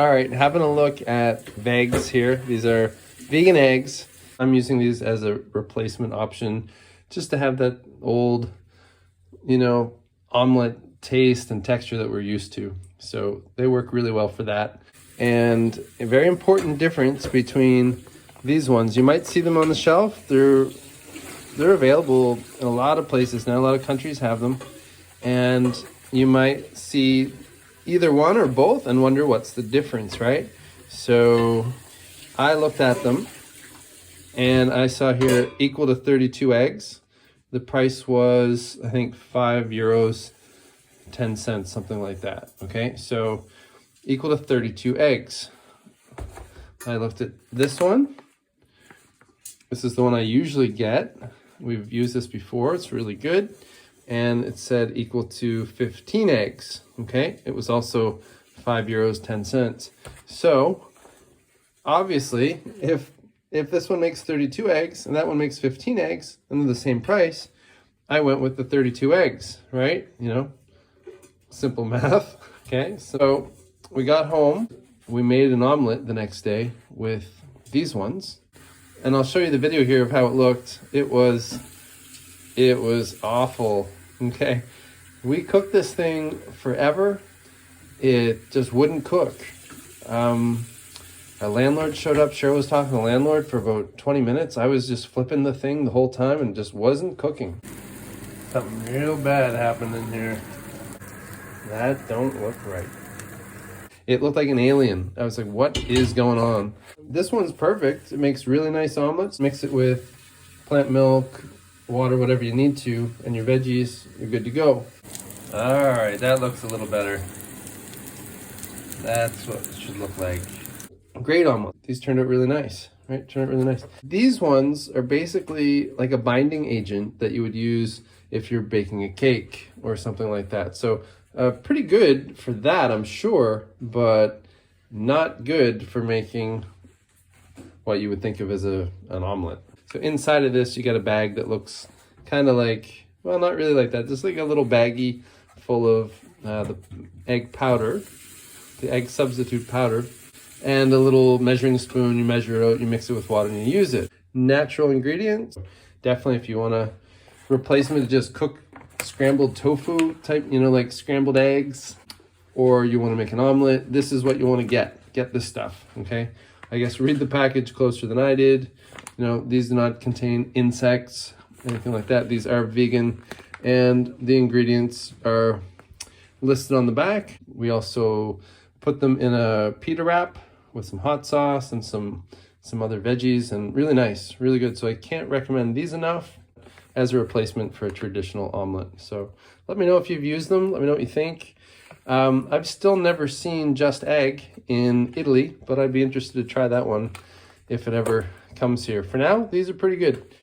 All right, having a look at vEGGS here. These are vegan eggs. I'm using these as a replacement option just to have that old, omelet taste and texture that we're used to. So they work really well for that. And a very important difference between these ones, you might see them on the shelf. They're available in a lot of places now. A lot of countries have them. And you might see either one or both and wonder what's the difference, right? So I looked at them and I saw here equal to 32 eggs. The price was, I think, €5, 10 cents, something like that. Okay, so equal to 32 eggs. I looked at this one. This is the one I usually get. We've used this before. It's really good. And it said equal to 15 eggs. Okay, it was also €5, 10 cents. So obviously, if this one makes 32 eggs and that one makes 15 eggs and they're the same price, I went with the 32 eggs, right? Simple math. Okay, so we got home. We made an omelet the next day with these ones. And I'll show you the video here of how it looked. It was awful. Okay, we cooked this thing forever. It just wouldn't cook. Our landlord showed up. Cheryl was talking to the landlord for about 20 minutes. I was just flipping the thing the whole time and just wasn't cooking. Something real bad happened in here. That don't look right. It looked like an alien. I was like, what is going on? This one's perfect. It makes really nice omelets. Mix it with plant milk, water, whatever you need to, and your veggies, you're good to go. All right, that looks a little better. That's what it should look like. Great omelet. These turned out really nice, right? Turned out really nice. These ones are basically like a binding agent that you would use if you're baking a cake or something like that. So pretty good for that, I'm sure, but not good for making what you would think of as an omelet. So inside of this, you got a bag that looks kind of like, well, not really like that, just like a little baggie full of the egg powder, the egg substitute powder, and a little measuring spoon. You measure it out, you mix it with water, and you use it. Natural ingredients. Definitely if you want to replace them to just cook scrambled tofu type, like scrambled eggs, or you want to make an omelet, this is what you want to get. Get this stuff, okay? I guess read the package closer than I did. These do not contain insects, anything like that. These are vegan, and the ingredients are listed on the back. We also put them in a pita wrap with some hot sauce and some other veggies, and really nice, really good. So I can't recommend these enough as a replacement for a traditional omelet. So let me know if you've used them. Let me know what you think. I've still never seen Just Egg in Italy, but I'd be interested to try that one if it ever comes here. For now, these are pretty good.